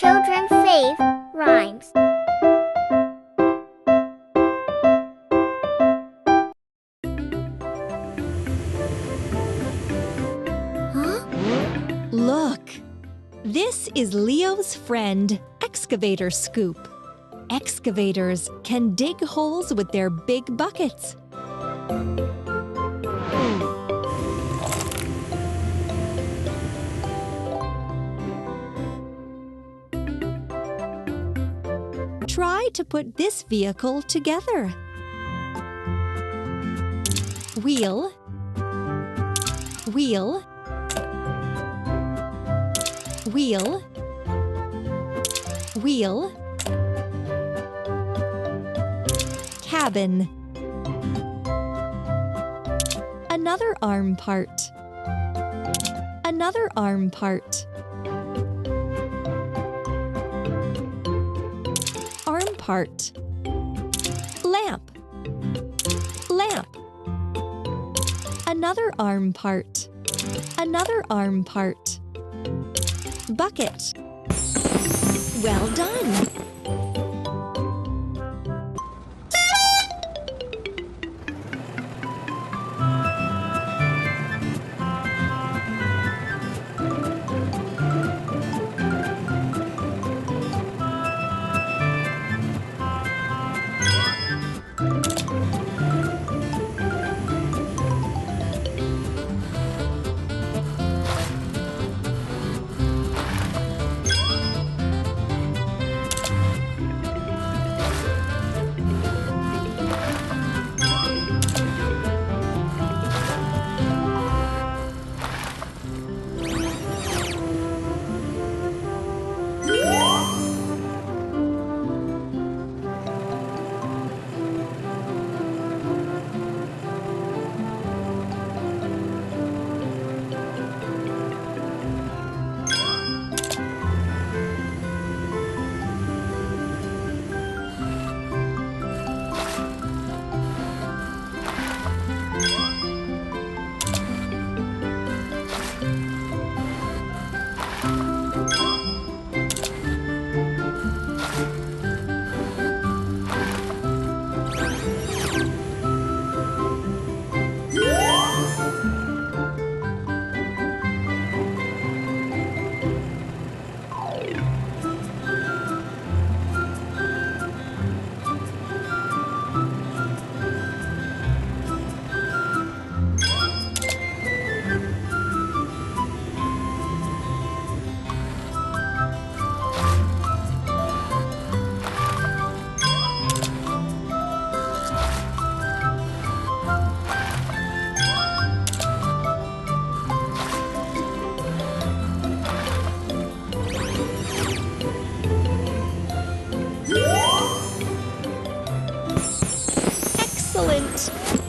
Children Fave Rhymes. Huh? Look! This is Leo's friend, Excavator Scoop. Excavators can dig holes with their big buckets. Try to put this vehicle together. Wheel, wheel, wheel, wheel, cabin. Another arm part. Another arm part. Arm part. Lamp. Lamp. Another arm part. Another arm part. Bucket. Well done! Excellent!